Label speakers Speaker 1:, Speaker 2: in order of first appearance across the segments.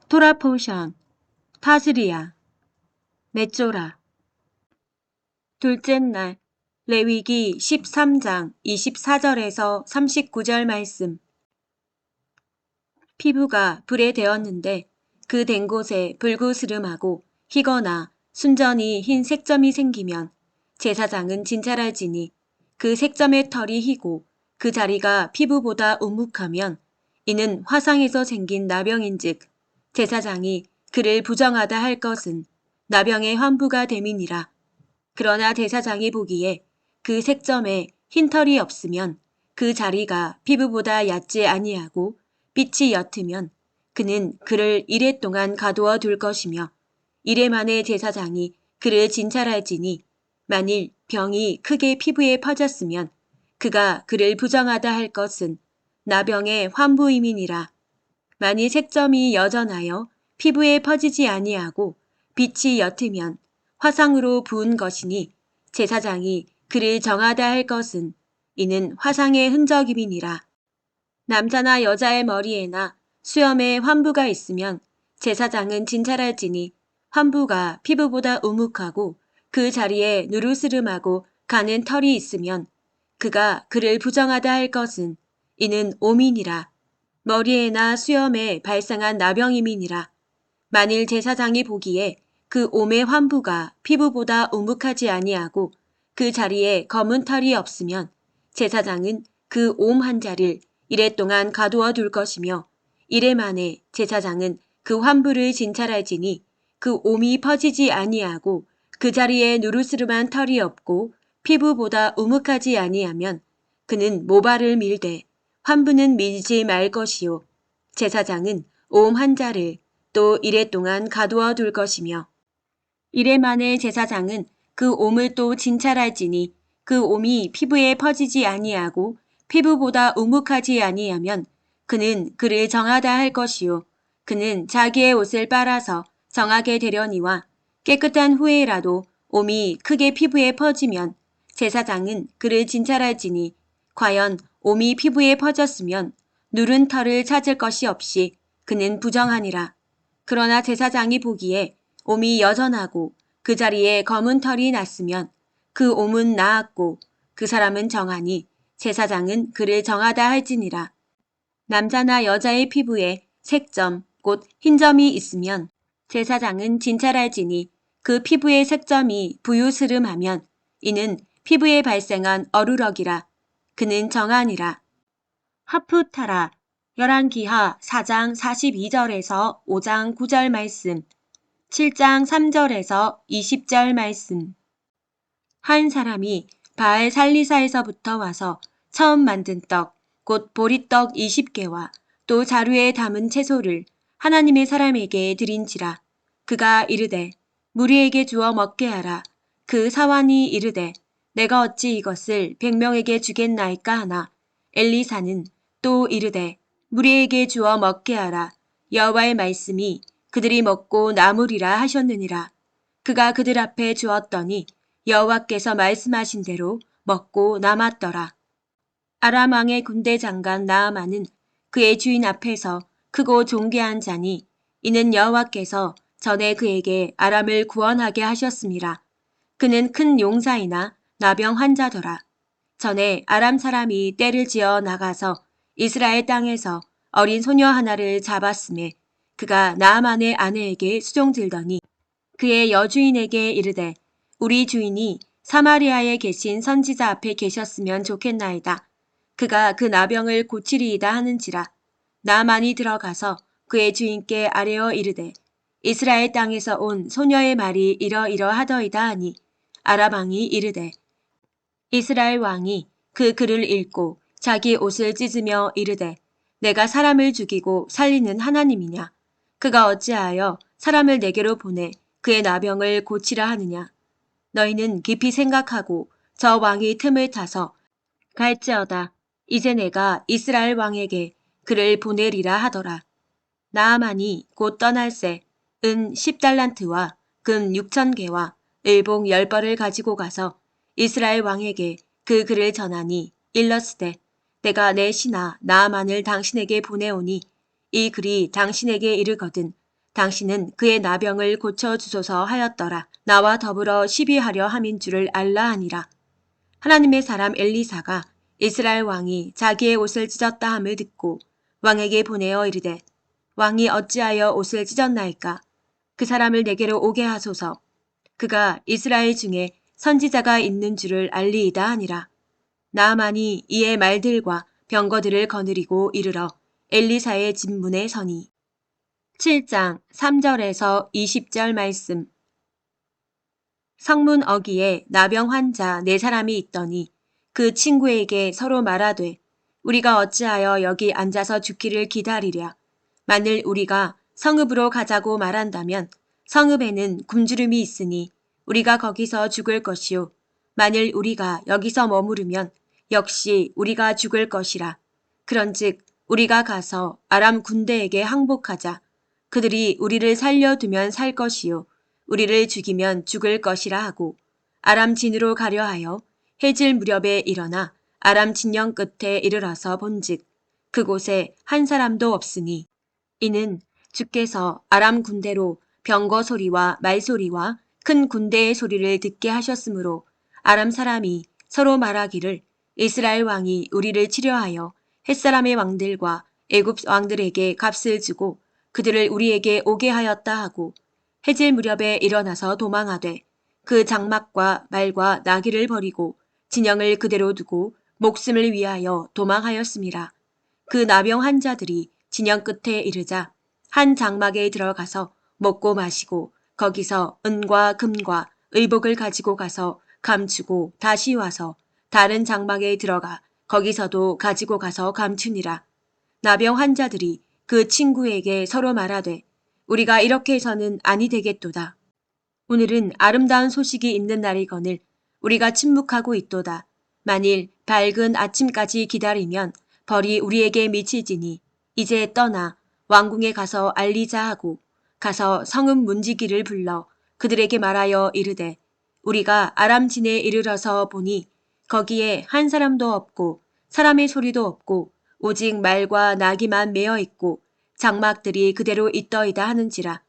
Speaker 1: 토라포션, 타즈리아, 메쪼라. 둘째 날, 레위기 13장 24절에서 39절 말씀. 피부가 불에 데었는데 그 된 곳에 불구스름하고 희거나 순전히 흰 색점이 생기면 제사장은 진찰할지니 그 색점의 털이 희고 그 자리가 피부보다 우묵하면 이는 화상에서 생긴 나병인즉 제사장이 그를 부정하다 할 것은 나병의 환부가 됨이니라. 그러나 제사장이 보기에 그 색점에 흰 털이 없으면 그 자리가 피부보다 얕지 아니하고 빛이 옅으면 그는 그를 이레 동안 가두어 둘 것이며 이레 만에 제사장이 그를 진찰할지니 만일 병이 크게 피부에 퍼졌으면 그가 그를 부정하다 할 것은 나병의 환부임이니라. 만일 색점이 여전하여 피부에 퍼지지 아니하고 빛이 옅으면 화상으로 부은 것이니 제사장이 그를 정하다 할 것은 이는 화상의 흔적임이니라. 남자나 여자의 머리에나 수염에 환부가 있으면 제사장은 진찰할지니 환부가 피부보다 우묵하고 그 자리에 누르스름하고 가는 털이 있으면 그가 그를 부정하다 할 것은 이는 오민이라. 머리에나 수염에 발생한 나병임이니라. 만일 제사장이 보기에 그 옴의 환부가 피부보다 우묵하지 아니하고 그 자리에 검은 털이 없으면 제사장은 그 옴 한 자를 이레 동안 가두어 둘 것이며 이레 만에 제사장은 그 환부를 진찰할지니 그 옴이 퍼지지 아니하고 그 자리에 누르스름한 털이 없고 피부보다 우묵하지 아니하면 그는 모발을 밀되 환부는 밀지 말 것이요 제사장은 옴 한 자를 또 이레 동안 가두어 둘 것이며 이레 만에 제사장은 그 옴을 또 진찰할지니 그 옴이 피부에 퍼지지 아니하고 피부보다 우묵하지 아니하면 그는 그를 정하다 할 것이요 그는 자기의 옷을 빨아서 정하게 되려니와 깨끗한 후에라도 옴이 크게 피부에 퍼지면 제사장은 그를 진찰할지니 과연 옴이 피부에 퍼졌으면 누른 털을 찾을 것이 없이 그는 부정하니라. 그러나 제사장이 보기에 옴이 여전하고 그 자리에 검은 털이 났으면 그 옴은 나았고 그 사람은 정하니 제사장은 그를 정하다 할지니라. 남자나 여자의 피부에 색점 곧 흰점이 있으면 제사장은 진찰할지니 그 피부의 색점이 부유스름하면 이는 피부에 발생한 어루럭이라. 그는 정하니라. 하프타라 열왕기하 4장 42절에서 5장 9절 말씀 7장 3절에서 20절 말씀. 한 사람이 바알 살리사에서부터 와서 처음 만든 떡, 곧 보리떡 20개와 또 자루에 담은 채소를 하나님의 사람에게 드린지라. 그가 이르되 무리에게 주어 먹게 하라. 그 사환이 이르되 내가 어찌 이것을 100명에게 주겠나이까 하나. 엘리사는 또 이르되 무리에게 주어 먹게 하라. 여호와의 말씀이 그들이 먹고 남으리라 하셨느니라. 그가 그들 앞에 주었더니 여호와께서 말씀하신 대로 먹고 남았더라. 아람 왕의 군대 장관 나아만은 그의 주인 앞에서 크고 존귀한 자니 이는 여호와께서 전에 그에게 아람을 구원하게 하셨습니다. 그는 큰 용사이나 나병 환자더라. 전에 아람 사람이 떼를 지어 나가서 이스라엘 땅에서 어린 소녀 하나를 잡았음에 그가 나아만의 아내에게 수종들더니 그의 여주인에게 이르되 우리 주인이 사마리아에 계신 선지자 앞에 계셨으면 좋겠나이다. 그가 그 나병을 고치리이다 하는지라. 나아만이 들어가서 그의 주인께 아뢰어 이르되 이스라엘 땅에서 온 소녀의 말이 이러이러하더이다 하니 아람 왕이 이르되 이스라엘 왕이 그 글을 읽고 자기 옷을 찢으며 이르되 내가 사람을 죽이고 살리는 하나님이냐. 그가 어찌하여 사람을 내게로 보내 그의 나병을 고치라 하느냐. 너희는 깊이 생각하고 저 왕이 틈을 타서 갈지어다. 이제 내가 이스라엘 왕에게 그를 보내리라 하더라. 나아만이 곧 떠날새 은 10달란트와 금 6,000개와 을봉 10벌을 가지고 가서 이스라엘 왕에게 그 글을 전하니 일렀으되 내가 내 신하 나아만을 당신에게 보내오니 이 글이 당신에게 이르거든 당신은 그의 나병을 고쳐주소서 하였더라. 나와 더불어 시비하려 함인 줄을 알라 하니라. 하나님의 사람 엘리사가 이스라엘 왕이 자기의 옷을 찢었다 함을 듣고 왕에게 보내어 이르되 왕이 어찌하여 옷을 찢었나이까? 그 사람을 내게로 오게 하소서. 그가 이스라엘 중에 선지자가 있는 줄을 알리이다 하니라. 나아만이 이에 말들과 병거들을 거느리고 이르러 엘리사의 집문에 서니. 7장 3절에서 20절 말씀. 성문 어귀에 나병 환자 4사람이 있더니 그 친구에게 서로 말하되 우리가 어찌하여 여기 앉아서 죽기를 기다리랴. 만일 우리가 성읍으로 가자고 말한다면 성읍에는 굶주림이 있으니 우리가 거기서 죽을 것이요. 만일 우리가 여기서 머무르면 역시 우리가 죽을 것이라. 그런즉 우리가 가서 아람 군대에게 항복하자. 그들이 우리를 살려두면 살 것이요. 우리를 죽이면 죽을 것이라 하고 아람 진으로 가려 하여 해질 무렵에 일어나 아람 진영 끝에 이르러서 본즉 그곳에 한 사람도 없으니 이는 주께서 아람 군대로 병거 소리와 말소리와 큰 군대의 소리를 듣게 하셨으므로 아람 사람이 서로 말하기를 이스라엘 왕이 우리를 치려하여 햇사람의 왕들과 애굽 왕들에게 값을 주고 그들을 우리에게 오게 하였다 하고 해질 무렵에 일어나서 도망하되 그 장막과 말과 나귀를 버리고 진영을 그대로 두고 목숨을 위하여 도망하였음이라. 그 나병 환자들이 진영 끝에 이르자 한 장막에 들어가서 먹고 마시고 거기서 은과 금과 의복을 가지고 가서 감추고 다시 와서 다른 장막에 들어가 거기서도 가지고 가서 감추니라. 나병 환자들이 그 친구에게 서로 말하되 우리가 이렇게 해서는 아니 되겠도다. 오늘은 아름다운 소식이 있는 날이거늘 우리가 침묵하고 있도다. 만일 밝은 아침까지 기다리면 벌이 우리에게 미치지니 이제 떠나 왕궁에 가서 알리자 하고 가서 성읍 문지기를 불러 그들에게 말하여 이르되 우리가 아람 진에 이르러서 보니 거기에 한 사람도 없고 사람의 소리도 없고 오직 말과 나귀만 메어 있고 장막들이 그대로 있더이다 하는지라.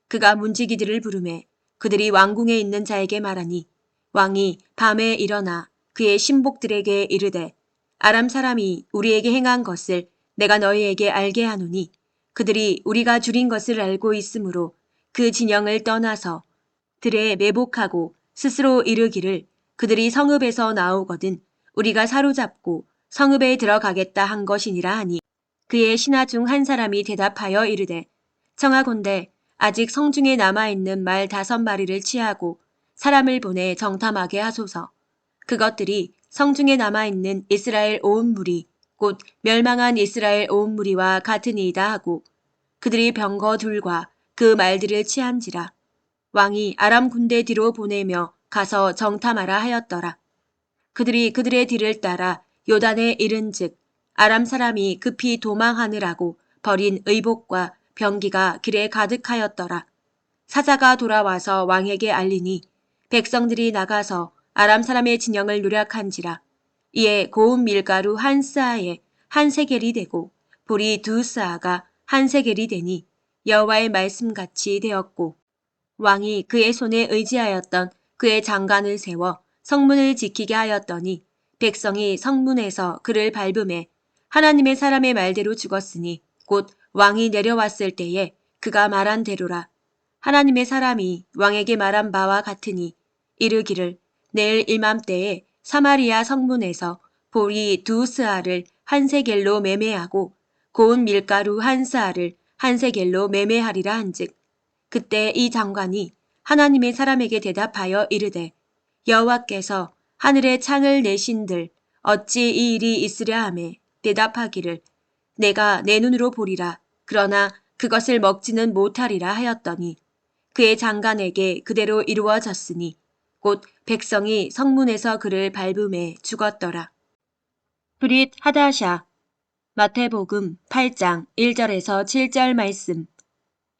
Speaker 1: 그가 문지기들을 부르매 그들이 왕궁에 있는 자에게 말하니 왕이 밤에 일어나 그의 신복들에게 이르되 아람 사람이 우리에게 행한 것을 내가 너희에게 알게 하노니 그들이 우리가 줄인 것을 알고 있으므로 그 진영을 떠나서 들에 매복하고 스스로 이르기를 그들이 성읍에서 나오거든 우리가 사로잡고 성읍에 들어가겠다 한 것이니라 하니 그의 신하 중 한 사람이 대답하여 이르되 청하건대 아직 성중에 남아있는 말 5마리를 취하고 사람을 보내 정탐하게 하소서. 그것들이 성중에 남아있는 이스라엘 온 무리 곧 멸망한 이스라엘 온 무리와 같으니이다 하고 그들이 병거 둘과 그 말들을 취한지라. 왕이 아람 군대 뒤로 보내며 가서 정탐하라 하였더라. 그들이 그들의 뒤를 따라 요단에 이른즉 아람 사람이 급히 도망하느라고 버린 의복과 병기가 길에 가득하였더라. 사자가 돌아와서 왕에게 알리니 백성들이 나가서 아람 사람의 진영을 노략한지라. 이에 고운 밀가루 한 스아에 한 세겔이 되고 보리 2스아가 한 세겔이 되니 여호와의 말씀같이 되었고 왕이 그의 손에 의지하였던 그의 장관을 세워 성문을 지키게 하였더니 백성이 성문에서 그를 밟음에 하나님의 사람의 말대로 죽었으니 곧 왕이 내려왔을 때에 그가 말한 대로라. 하나님의 사람이 왕에게 말한 바와 같으니 이르기를 내일 이맘때에 사마리아 성문에서 보리 2스아를 한 세겔로 매매하고 고운 밀가루 한 스아를 한 세겔로 매매하리라 한즉 그때 이 장관이 하나님의 사람에게 대답하여 이르되 여호와께서 하늘의 창을 내신들 어찌 이 일이 있으랴 하매 대답하기를 내가 내 눈으로 보리라 그러나 그것을 먹지는 못하리라 하였더니 그의 장관에게 그대로 이루어졌으니 곧 백성이 성문에서 그를 밟음에 죽었더라. 브릿 하다샤. 마태복음 8장 1절에서 7절 말씀.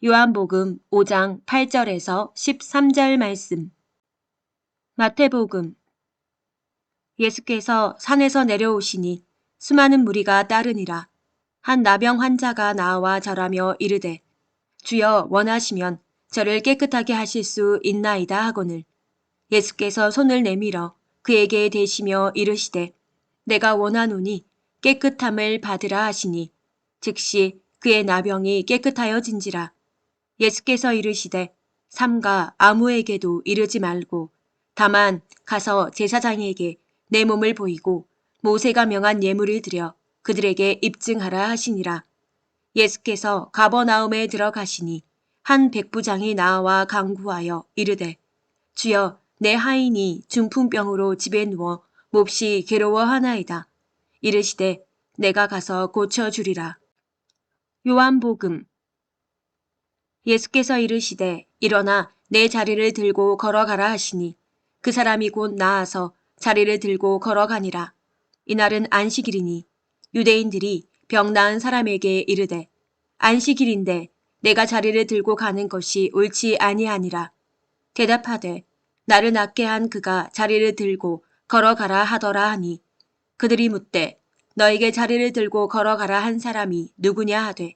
Speaker 1: 요한복음 5장 8절에서 13절 말씀. 마태복음. 예수께서 산에서 내려오시니 수많은 무리가 따르니라. 한 나병 환자가 나와 절하며 이르되 주여 원하시면 저를 깨끗하게 하실 수 있나이다 하거늘 예수께서 손을 내밀어 그에게 대시며 이르시되 내가 원하노니 깨끗함을 받으라 하시니 즉시 그의 나병이 깨끗하여진지라. 예수께서 이르시되 삼가 아무에게도 이르지 말고 다만 가서 제사장에게 내 몸을 보이고 모세가 명한 예물을 드려 그들에게 입증하라 하시니라. 예수께서 가버나움에 들어가시니 한 백부장이 나와 간구하여 이르되 주여 내 하인이 중풍병으로 집에 누워 몹시 괴로워하나이다. 이르시되 내가 가서 고쳐주리라. 요한복음. 예수께서 이르시되 일어나 내 자리를 들고 걸어가라 하시니 그 사람이 곧 나아서 자리를 들고 걸어가니라. 이날은 안식일이니 유대인들이 병 나은 사람에게 이르되 안식일인데 내가 자리를 들고 가는 것이 옳지 아니하니라. 대답하되 나를 낫게 한 그가 자리를 들고 걸어가라 하더라 하니 그들이 묻되 너에게 자리를 들고 걸어가라 한 사람이 누구냐 하되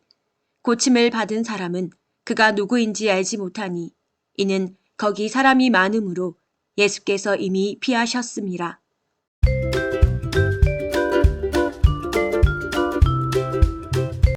Speaker 1: 고침을 받은 사람은 그가 누구인지 알지 못하니 이는 거기 사람이 많음으로 예수께서 이미 피하셨음이라.